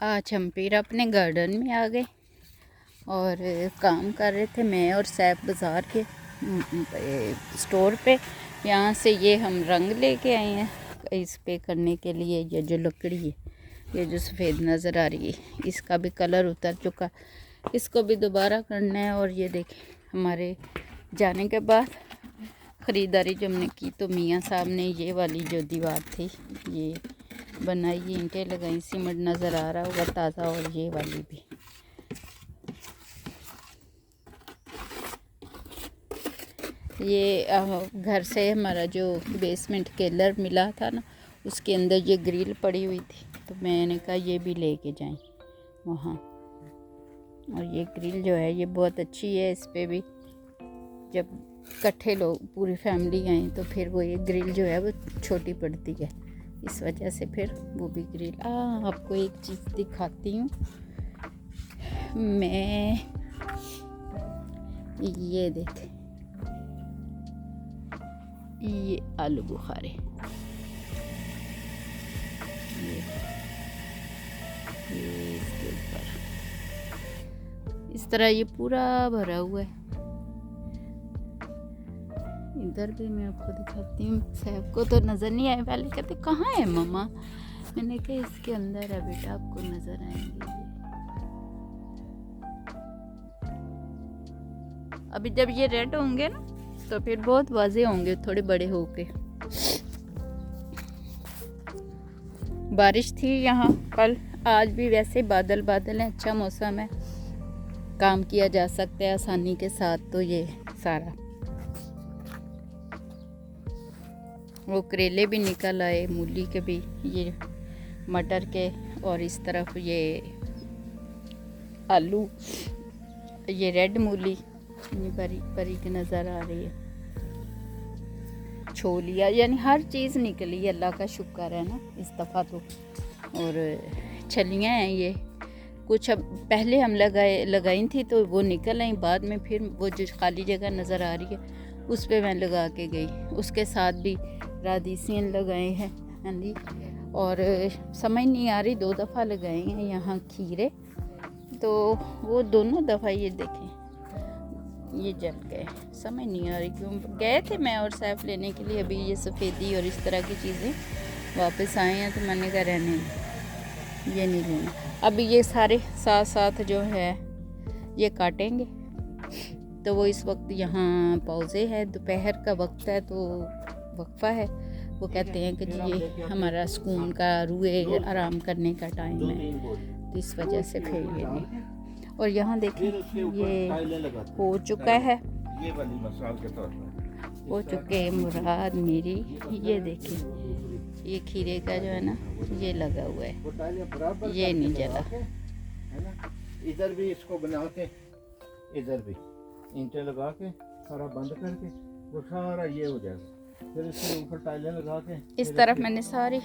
आज हम फिर अपने गार्डन में आ गए और काम कर रहे थे मैं और सैफ बाज़ार के स्टोर पे। यहाँ से ये हम रंग लेके आए हैं इस पे करने के लिए। ये जो लकड़ी है, ये जो सफ़ेद नज़र आ रही है, इसका भी कलर उतर चुका, इसको भी दोबारा करना है। और ये देखें, हमारे जाने के बाद ख़रीदारी जो हमने की तो मियाँ साहब ने ये वाली जो दीवार थी ये बनाई, ईंटें लगाई, सीमेंट नज़र आ रहा होगा ताज़ा, और ये वाली भी। ये घर से हमारा जो बेसमेंट केलर मिला था ना, उसके अंदर ये ग्रिल पड़ी हुई थी, तो मैंने कहा ये भी लेके जाएं वहाँ। और ये ग्रिल जो है ये बहुत अच्छी है। इस पर भी जब इकट्ठे लोग पूरी फैमिली आए तो फिर वो ये ग्रिल जो है वो छोटी पड़ती है, इस वजह से फिर वो भी ग्रिल। आपको एक चीज़ दिखाती हूँ मैं, ये देखें, ये आलू बुखारे, ये इसके ऊपर इस तरह ये पूरा भरा हुआ है। इधर भी मैं आपको दिखाती हूँ। सैफ को तो नज़र नहीं आए, पहले कहते कहाँ है मम्मा, मैंने कहा इसके अंदर है बेटा, आपको नज़र आएंगे। अभी जब ये रेड होंगे ना तो फिर बहुत वाज़े होंगे, थोड़े बड़े होके। बारिश थी यहाँ कल, आज भी वैसे बादल बादल हैं, अच्छा मौसम है, काम किया जा सकता है आसानी के साथ। तो ये सारा वो करेले भी निकल आए, मूली के भी, ये मटर के, और इस तरफ ये आलू, ये रेड मूली ये बारीक बारीक नज़र आ रही है, छोलिया, यानी हर चीज़ निकली, अल्लाह का शुक्र है ना इस दफ़ा तो। और छलियाँ हैं ये कुछ, अब पहले हम लगाई थी तो वो निकल आई, बाद में फिर वो जो खाली जगह नज़र आ रही है उस पर मैं लगा के गई। उसके साथ भी रादीसियन लगाए हैं, हाँ जी। और समझ नहीं आ रही, 2 दफ़ा लगाए हैं यहाँ खीरे, तो वो दोनों दफ़ा ये देखें ये जल गए, समझ नहीं आ रही क्यों। गए थे मैं और सैफ लेने के लिए, अभी ये सफ़ेदी और इस तरह की चीज़ें वापस आए हैं, तो मैंने कहा रहने ये नहीं लेना। अभी ये सारे साथ साथ जो है ये काटेंगे, तो वो इस वक्त यहाँ पौधे है, दोपहर का वक्त है तो वक्फा है। वो कहते हैं कि जी ये हमारा सुकून का, रूए आराम करने का टाइम है, तो इस वजह से फिर ये नहीं। और यहाँ देखें ये हो चुका है, हो चुके मुराद मेरी। ये देखें ये खीरे का जो है ना ये लगा हुआ है, ये नहीं जला। इधर भी इसको बना के, इधर भी ईंटें लगा के सारा बंद करके वो सारा ये हो जाएगा, फिर इसके ऊपर टाइलें लगा के। इस तरफ मैंने सारी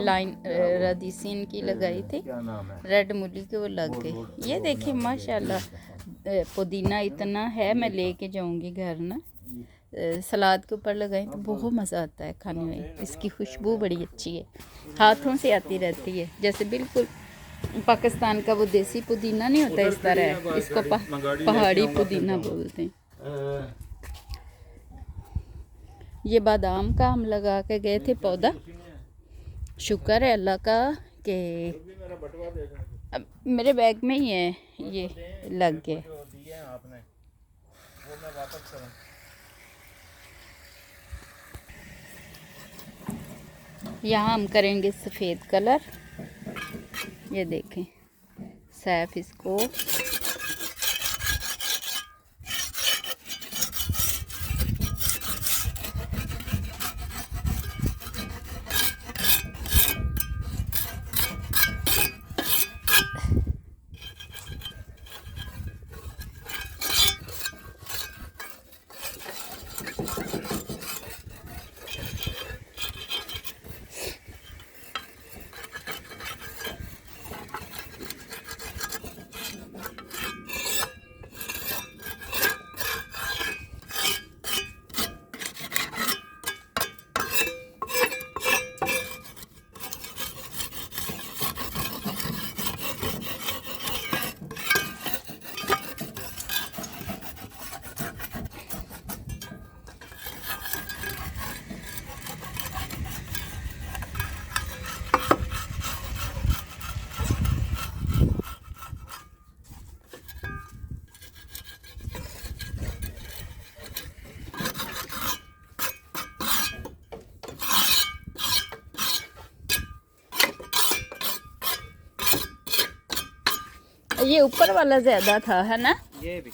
लाइन रादीसियन की लगाई थी, रेड मूली के वो लग गए। ये देखिए माशाल्लाह पुदीना इतना है, मैं लेके जाऊंगी घर ना, सलाद के ऊपर लगाई तो बहुत मज़ा आता है खाने में। इसकी खुशबू बड़ी अच्छी है, हाथों से आती रहती है, जैसे बिल्कुल पाकिस्तान का वो देसी पुदीना नहीं होता, इस तरह है। इसको पहाड़ी पुदीना बोलते हैं। ये बादाम का हम लगा के गए थे पौधा, शुक्र है अल्लाह का कि अब मेरे बैग में ही है, ये लग गए। यहाँ हम करेंगे सफ़ेद कलर, ये देखें सैफ इसको ये ऊपर वाला ज्यादा था, है ना? ये भी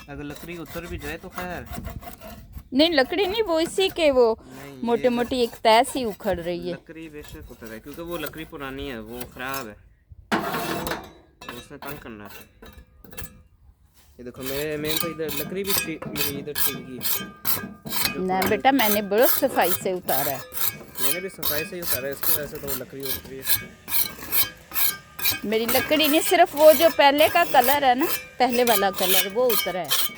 अगर लकड़ी उतर भी जाए तो खैर नहीं, लकड़ी नहीं, वो इसी के वो नहीं, मोटे मोटी एक तह सी उखड़ रही है। लकड़ी बेशक उतर है क्योंकि वो लकड़ी पुरानी है, वो खराब है, तो उसने तंग करना है। ये देखो मैं तो इधर लकड़ी भी मेरी इधर ठीक गई ना बेटा, मैंने बड़ी सफाई से उतारा है। मैंने भी सफाई से ही उतारा है इसकी वजह से, तो वो लकड़ी उतर रही है। मेरी लकड़ी नहीं, सिर्फ वो जो पहले का कलर है ना, पहले वाला कलर वो उतरा है।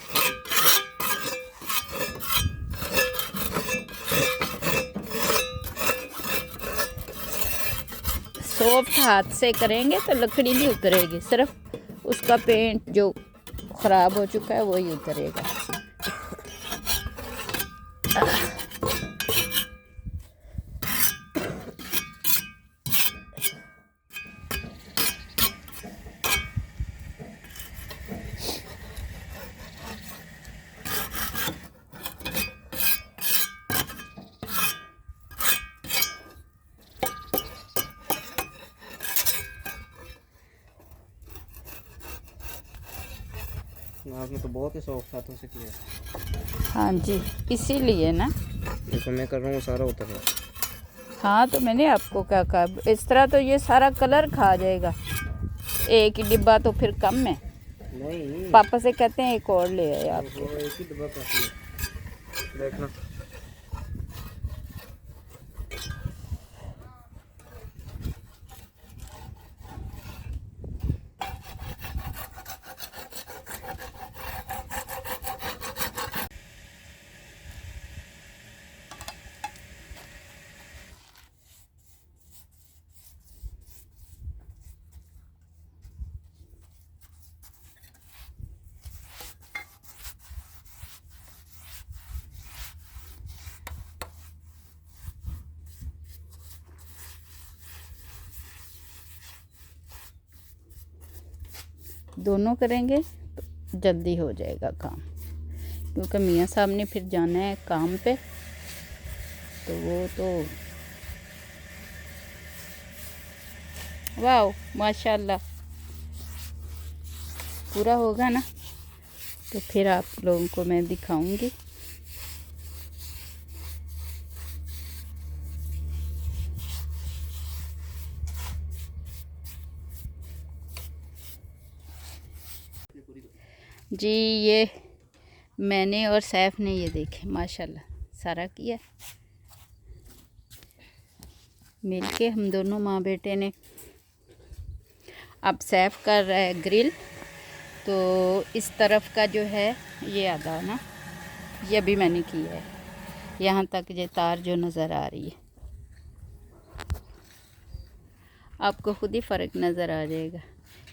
सॉफ्ट हाथ से करेंगे तो लकड़ी नहीं उतरेगी, सिर्फ उसका पेंट जो खराब हो चुका है वही उतरेगा। आपने तो बहुत ही सॉफ्ट हाथों से किया। हाँ जी, इसीलिए ना। देखो मैं कर रहा हूँ सारा उतर रहा है। हाँ तो मैंने आपको क्या कहा, इस तरह तो ये सारा कलर खा जाएगा। एक ही डिब्बा तो फिर कम है। नहीं, पापा से कहते हैं एक और ले आए आप। वो एक ही डब्बा काफी है, देखना। दोनों करेंगे तो जल्दी हो जाएगा काम, क्योंकि मियाँ साहब ने फिर जाना है काम पे, तो वो तो वाह माशाल्लाह पूरा होगा ना तो फिर आप लोगों को मैं दिखाऊंगी। जी ये मैंने और सैफ ने ये देखे माशाल्लाह सारा किया मिलके, हम दोनों माँ बेटे ने। अब सैफ कर रहा है ग्रिल, तो इस तरफ का जो है ये आधा ना, ये भी मैंने किया है, यहाँ तक ये तार जो नज़र आ रही है आपको खुद ही फ़र्क नज़र आ जाएगा।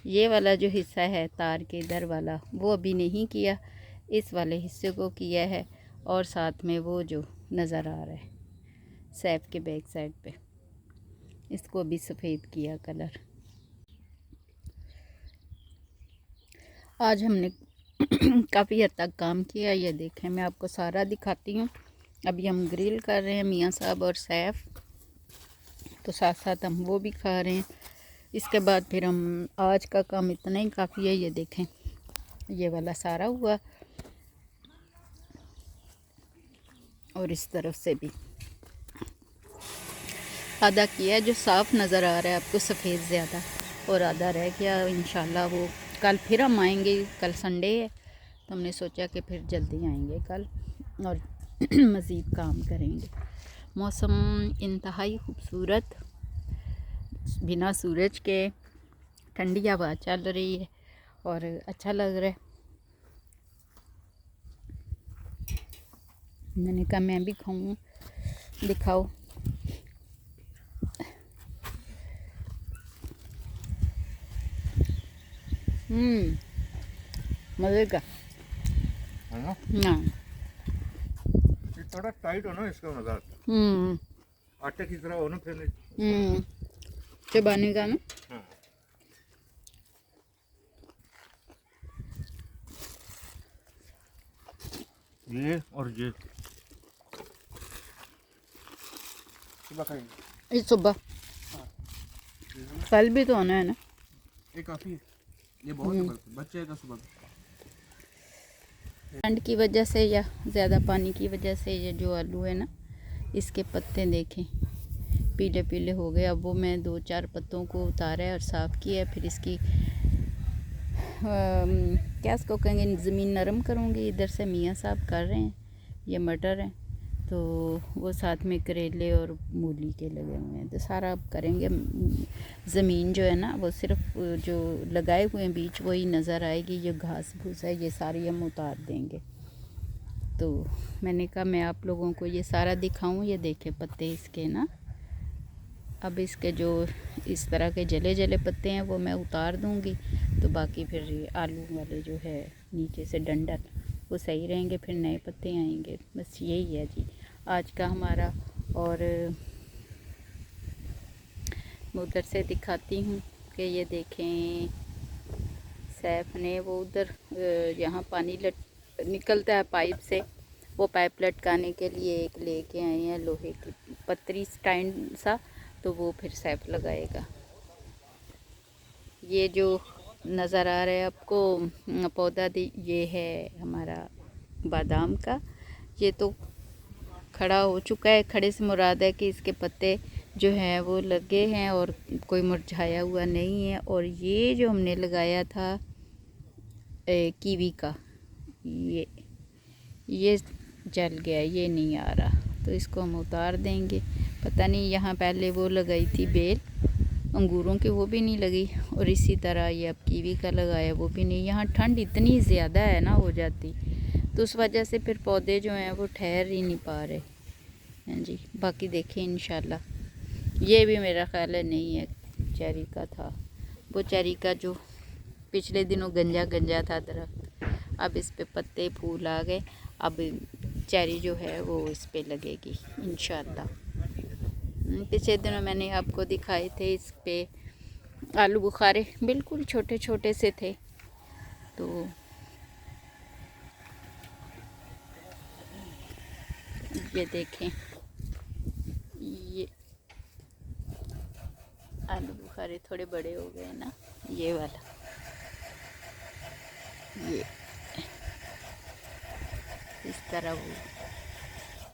ये वाला जो हिस्सा है तार के इधर वाला वो अभी नहीं किया, इस वाले हिस्से को किया है, और साथ में वो जो नज़र आ रहा है सैफ के बैक साइड पे, इसको भी सफ़ेद किया कलर। आज हमने काफ़ी हद तक काम किया, ये देखें मैं आपको सारा दिखाती हूँ। अभी हम ग्रिल कर रहे हैं मियाँ साहब और सैफ, तो साथ साथ हम वो भी खा रहे हैं। इसके बाद फिर हम आज का काम इतना ही काफ़ी है। ये देखें ये वाला सारा हुआ, और इस तरफ से भी आधा किया जो साफ़ नज़र आ रहा है आपको सफ़ेद ज़्यादा, और आधा रह गया। इंशाल्लाह वो कल फिर हम आएंगे, कल संडे है तो हमने सोचा कि फिर जल्दी आएंगे कल और मज़ीद काम करेंगे। मौसम इंतहाई खूबसूरत, बिना सूरज के ठंडी हवा चल रही है और अच्छा लग रहा है। मैंने कहा मैं भी खाऊं, दिखाओ। मज़े का है ना? ना ये थोड़ा टाइट हो ना, इसका मजा आता है। आटे की तरह हो ना फिर। चबाने का ना। हाँ। ये और ये सुबह खाएंगे। ये सुबह कल भी तो आना है ना। ये काफ़ी है, ये बहुत है, बच्चे का सुबह। ठंड की वजह से या ज़्यादा पानी की वजह से ये जो आलू है ना, इसके पत्ते देखें पीले पीले हो गए। अब वो मैं 2-4 पत्तों को उतारा है और साफ़ किया है। फिर इसकी क्या इसको कहेंगे, ज़मीन नरम करूँगी। इधर से मियाँ साहब कर रहे हैं, ये मटर हैं, तो वो साथ में करेले और मूली के लगे हुए हैं, तो सारा अब करेंगे। ज़मीन जो है ना, वो सिर्फ जो लगाए हुए हैं बीज वही नज़र आएगी। ये घास फूस है, ये सारी हम उतार देंगे। तो मैंने कहा मैं आप लोगों को ये सारा दिखाऊं। ये देखें पत्ते इसके ना, अब इसके जो इस तरह के जले जले पत्ते हैं वो मैं उतार दूंगी, तो बाकी फिर ये आलू वाले जो है नीचे से डंडल वो सही रहेंगे, फिर नए पत्ते आएंगे। बस यही है जी आज का हमारा। और मैं उधर से दिखाती हूँ कि ये देखें सैफ ने वो उधर यहाँ पानी निकलता है पाइप से, वो पाइप लटकाने के लिए एक लेके आए हैं लोहे की पतरी स्टैंड सा, तो वो फिर सैफ लगाएगा। ये जो नज़र आ रहा है आपको पौधा ये है हमारा बादाम का। ये तो खड़ा हो चुका है, खड़े से मुराद है कि इसके पत्ते जो हैं वो लगे हैं और कोई मुरझाया हुआ नहीं है। और ये जो हमने लगाया था कीवी का, ये जल गया, ये नहीं आ रहा, तो इसको हम उतार देंगे। पता नहीं यहाँ पहले वो लगाई थी बेल अंगूरों की, वो भी नहीं लगी, और इसी तरह ये अब कीवी का लगाया, वो भी नहीं। यहाँ ठंड इतनी ज़्यादा है ना हो जाती, तो उस वजह से फिर पौधे जो हैं वो ठहर ही नहीं पा रहे हैं जी। बाकी देखें इंशाल्लाह। ये भी मेरा ख्याल है नहीं है, चेरी का था वो, चेरी का जो पिछले दिनों गंजा गंजा था दरख्त, अब इस पे पत्ते फूल आ गए। अब चेरी जो है वो इस पे लगेगी इंशाल्लाह। पिछले दिनों मैंने आपको दिखाए थे इस पे आलू बुखारे, बिल्कुल छोटे छोटे से थे। तो ये देखें, ये आलू बुखारे थोड़े बड़े हो गए ना, ये वाला, ये इस तरह वो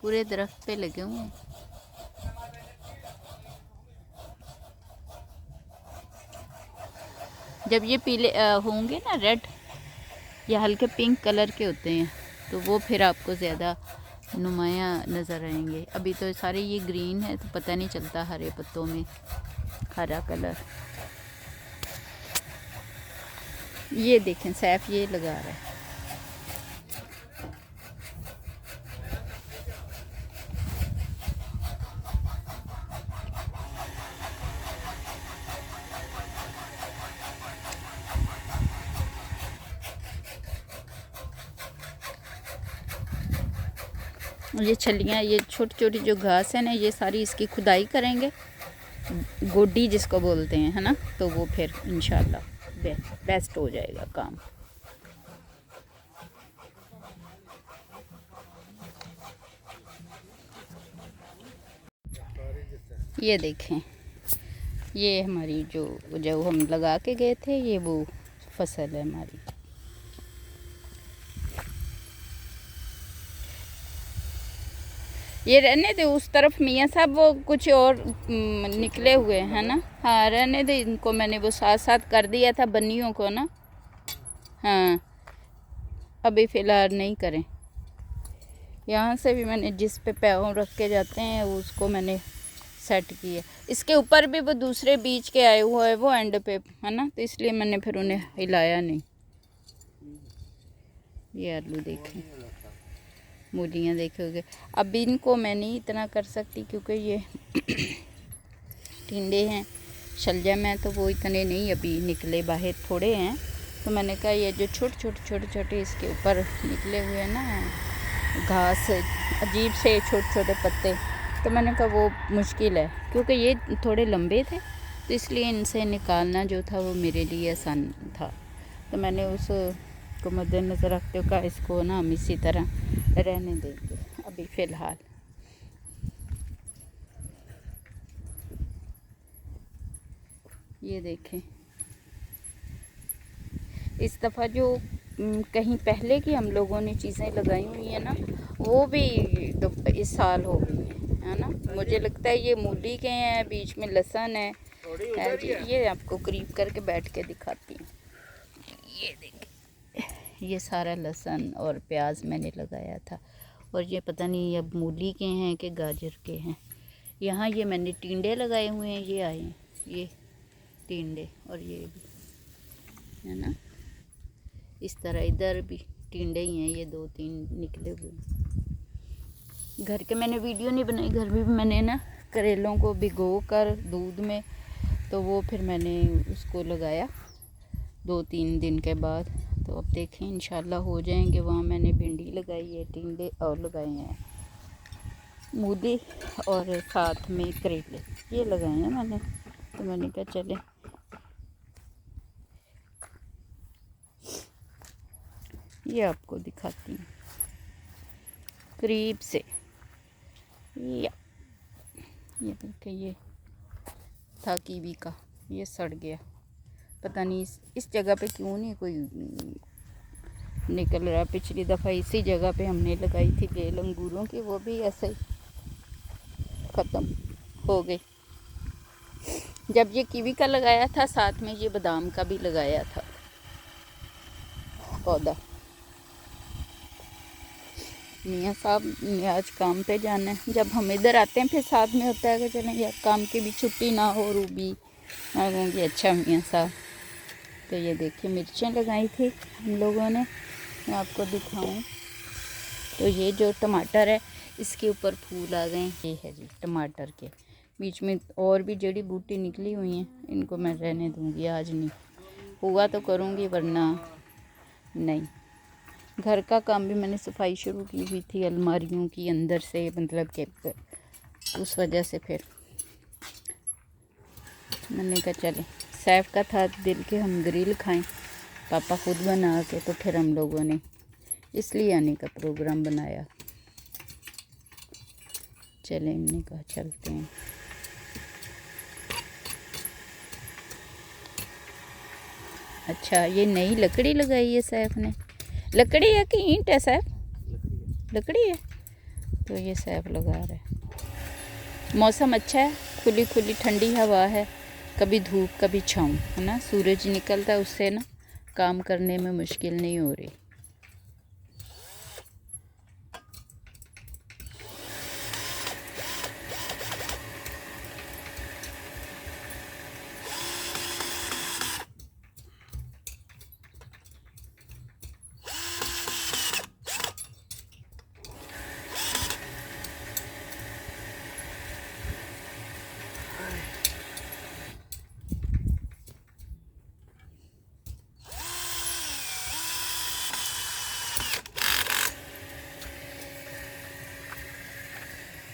पूरे दरख्त पे लगे हुए हैं। जब ये पीले होंगे ना, रेड या हल्के पिंक कलर के होते हैं, तो वो फिर आपको ज़्यादा नुमाया नज़र आएंगे। अभी तो सारे ये ग्रीन है, तो पता नहीं चलता हरे पत्तों में हरा कलर। ये देखें सैफ ये लगा रहा है। ये छलियाँ, ये छोटी छोटी जो घास है ना, ये सारी इसकी खुदाई करेंगे, गोडी जिसको बोलते हैं, है ना, तो वो फिर इंशाल्लाह बेस्ट हो जाएगा काम। ये देखें, ये हमारी जो हम लगा के गए थे, ये वो फसल है हमारी। ये रहने दे उस तरफ मियाँ साहब, वो कुछ और निकले हुए हैं ना। हाँ रहने दे इनको, मैंने वो साथ साथ कर दिया था बन्नियों को ना। हाँ अभी फ़िलहाल नहीं करें। यहाँ से भी मैंने जिस पे पैरों रख के जाते हैं उसको मैंने सेट किया। इसके ऊपर भी वो दूसरे बीज के आए हुए हैं वो एंड पे, है ना, तो इसलिए मैंने फिर उन्हें हिलाया नहीं। ये आलू देखें, मूलियाँ देखोगे। अब इनको मैं नहीं इतना कर सकती क्योंकि ये टिंडे हैं, शलजम है, तो वो इतने नहीं अभी निकले, बाहर थोड़े हैं। तो मैंने कहा ये जो छोटे छोटे इसके ऊपर निकले हुए हैं ना घास, अजीब से छोटे छोटे पत्ते, तो मैंने कहा वो मुश्किल है क्योंकि ये थोड़े लंबे थे, तो इसलिए इनसे निकालना जो था वो मेरे लिए आसान था। तो मैंने उस बात को मद्देनज़र रखते हुए इसको ना हम इसी तरह रहने देंगे अभी फ़िलहाल। ये देखें, इस दफ़ा जो कहीं पहले की हम लोगों ने चीज़ें लगाई हुई हैं ना, वो भी तो इस साल हो गई है ना। मुझे लगता है ये मूली के हैं, बीच में लहसुन है जी। ये आपको करीब करके बैठ के दिखाती हूँ। ये देखिए, ये सारा लहसुन और प्याज मैंने लगाया था, और ये पता नहीं अब मूली के हैं कि गाजर के हैं। यहाँ ये मैंने टिंडे लगाए हुए हैं, ये आए हैं ये टिंडे, और ये भी है ना इस तरह। इधर भी टिंडे ही हैं, ये 2-3 निकले हुए। घर के मैंने वीडियो नहीं बनाई, घर में भी मैंने ना करेलों को भिगो कर दूध में, तो वो फिर मैंने उसको लगाया 2-3 दिन के बाद। तो अब देखें इंशाल्लाह हो जाएंगे। वहाँ मैंने भिंडी लगाई है, टिंडे और लगाए हैं मूली, और साथ में करेले ये लगाए हैं मैंने। तो मैंने कहा चले ये आपको दिखाती हूँ करीब से। ये देखिए, ये था कीवी का, ये सड़ गया। पता नहीं इस जगह पे क्यों नहीं कोई निकल रहा। पिछली दफ़ा इसी जगह पे हमने लगाई थी बेल अंगूरों की, वो भी ऐसे ही ख़त्म हो गई। जब ये कीवी का लगाया था, साथ में ये बादाम का भी लगाया था पौधा। मियाँ साहब ने आज काम पे जाना है। जब हम इधर आते हैं फिर साथ में होता है कि चलें यार काम की भी छुट्टी ना हो। रूबी मैं कहूँगी अच्छा मियाँ साहब। तो ये देखिए मिर्चें लगाई थी हम लोगों ने, मैं आपको दिखाऊं। तो ये जो टमाटर है इसके ऊपर फूल आ गए। ये है जी टमाटर के बीच में और भी जड़ी बूटी निकली हुई हैं, इनको मैं रहने दूँगी, आज नहीं हुआ तो करूँगी वरना नहीं। घर का काम भी मैंने सफाई शुरू की हुई थी अलमारियों की अंदर से, मतलब कि उस वजह से फिर मैंने कहा चले। सैफ का था दिल के हम ग्रिल खाएं, पापा खुद बना के, तो फिर हम लोगों ने इसलिए आने का प्रोग्राम बनाया। चले हमने कहा चलते हैं। अच्छा ये नई लकड़ी लगाई है सैफ ने। लकड़ी है कि ईंट है सैफ? लकड़ी है। तो ये सैफ लगा रहा है। मौसम अच्छा है, खुली खुली ठंडी हवा है, कभी धूप कभी छाँव है ना। सूरज निकलता है, उससे ना काम करने में मुश्किल नहीं हो रही।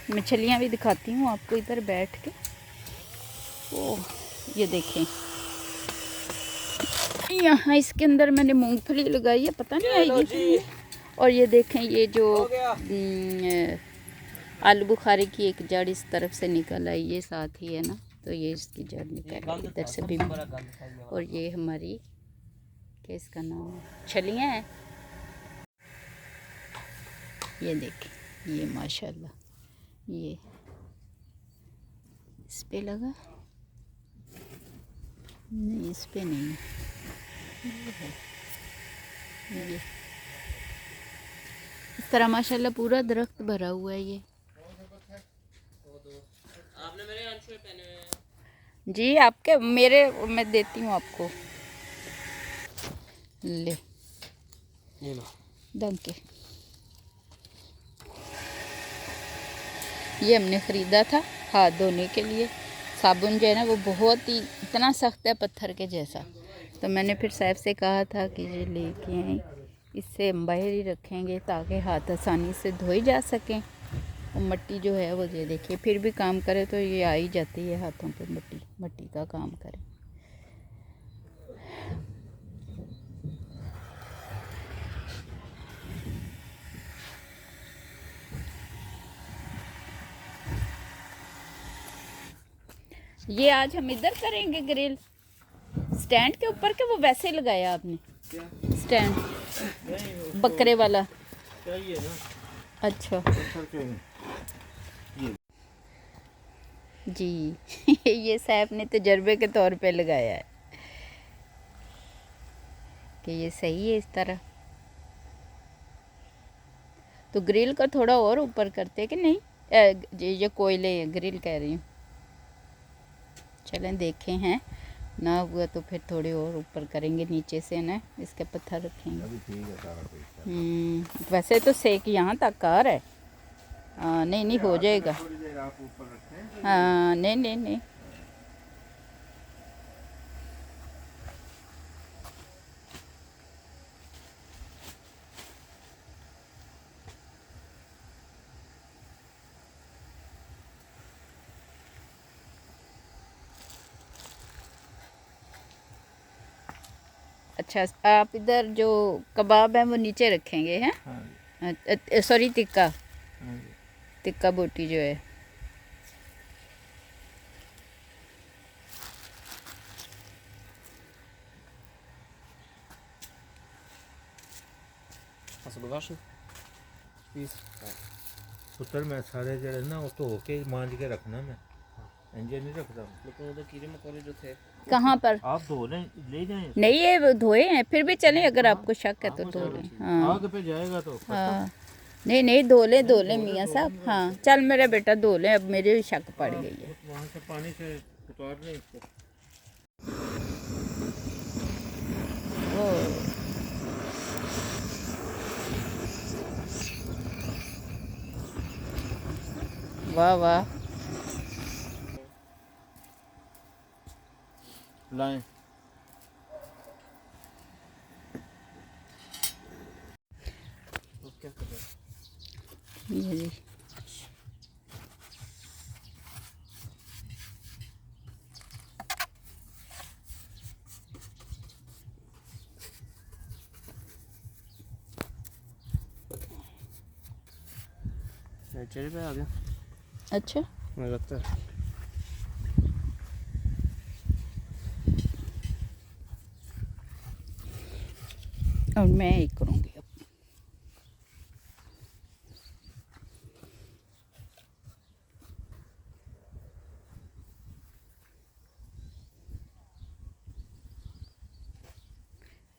मछलियाँ भी दिखाती हूँ आपको इधर बैठ के। ओ ये देखें, यहाँ इसके अंदर मैंने मूंगफली लगाई है, पता नहीं आएगी। और ये देखें ये जो आलू बुखारे की एक जड़ इस तरफ से निकल आई, ये साथ ही है ना, तो ये इसकी जड़ निकल आई इधर से भी। और ये हमारी क्या इसका नाम है, छलियाँ हैं। ये देखें ये माशाल्लाह, ये इस पे लगा नहीं, इस पे नहीं, ये है ये। इस तरह माशाल्लाह पूरा दरख्त भरा हुआ है। ये आपने मेरे अंशुल पहने हुए हैं जी, आपके मेरे मैं देती हूँ आपको, ले दम के। ये हमने ख़रीदा था हाथ धोने के लिए। साबुन जो है ना वो बहुत ही इतना सख्त है पत्थर के जैसा। तो मैंने फिर सैफ से कहा था कि ये लेके आए, इससे हम बाहर ही रखेंगे ताकि हाथ आसानी से धोए जा सकें। और मिट्टी जो है वो ये देखिए फिर भी काम करे तो ये आ ही जाती है हाथों पे, मिट्टी का काम करे। ये आज हम इधर करेंगे ग्रिल स्टैंड के ऊपर के, वो वैसे ही लगाया आपने क्या स्टैंड नहीं उसको बकरे वाला? चाहिए ना अच्छा पत्थर के ये जी ये साहब ने तजर्बे के तौर पे लगाया है कि ये सही है इस तरह। तो ग्रिल का थोड़ा और ऊपर करते कि नहीं? ये कोयले ग्रिल कह रही हूँ। चलें देखें हैं, ना हुआ तो फिर थोड़े और ऊपर करेंगे नीचे से ना, इसके पत्थर रखेंगे। अभी ठीक है सारा कुछ। वैसे तो सेक यहाँ तक आ रहा है। हाँ नहीं नहीं हो जाएगा। थोड़ी देर आप ऊपर रखें। हाँ नहीं नहीं नहीं। अच्छा आप इधर जो कबाब है वो नीचे रखेंगे हैं? हाँ सॉरी टिक्का, हाँ जी। टिक्का बोटी जो है। Hast du gewaschen? Spieß? Ja. पुत्र मैं सारे जड़े ना वो धो के मांज के रखना मैं, इंजन नहीं रखता। लेकिन उधर कीड़े मकोड़े जो थे कहाँ पर? आप धो लें ले जाएं। नहीं ये धोए हैं, फिर भी चलें अगर आपको शक है तो धो लें। हाँ आग पे जाएगा तो हाँ नहीं नहीं धो ले मियाँ साहब। हाँ चल मेरा बेटा धो ले, अब मेरे भी शक पड़ गई है। वहाँ से पानी से उतार लें इसको। ओ वाह वाह। लाएं तो क्या कर रहे हैं? ये जी मेरे चेहरे पे आ गया। अच्छा मुझे लगता है और मैं ही करूँगी अब।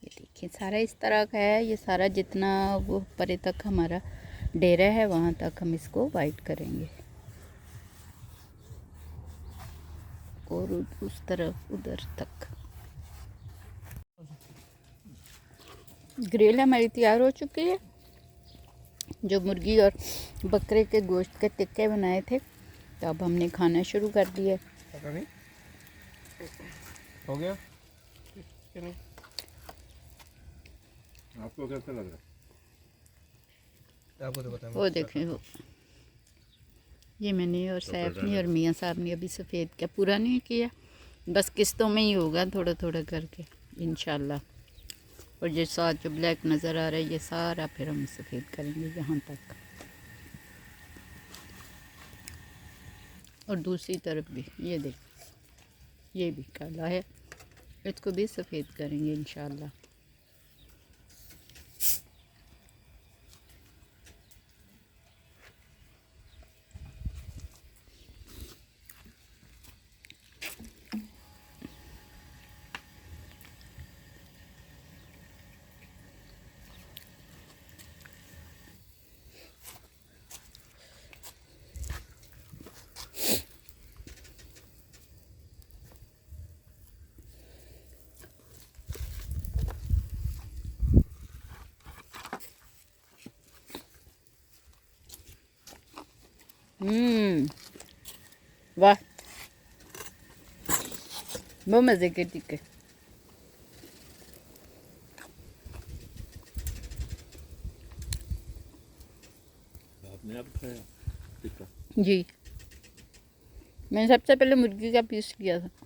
ये देखिए सारा इस तरह का है, ये सारा जितना वो परे तक हमारा डेरा है वहाँ तक हम इसको वाइट करेंगे, और उस तरफ उधर तक। ग्रिल हमारी तैयार हो चुकी है। जो मुर्गी और बकरे के गोश्त के टिक्के बनाए थे, तो अब हमने खाना शुरू कर दिया। पता नहीं हो गया। क्या नहीं। आपको कैसा लग रहा है? आपको तो पता वो देखें वो, ये मैंने और सैफ ने और मियाँ साहब ने अभी सफ़ेद किया, पूरा नहीं किया, बस किस्तों में ही होगा थोड़ा थोड़ा करके इंशाल्लाह। और ये साथ जो ब्लैक नज़र आ रहा है ये सारा फिर हम सफ़ेद करेंगे यहाँ तक, और दूसरी तरफ भी ये देख, ये भी काला है, इसको भी सफ़ेद करेंगे इंशाल्लाह। वाह बहुत मज़े के टिक्के। आपने अब खाया टिक्का? जी मैंने सबसे पहले मुर्गी का पीस किया था।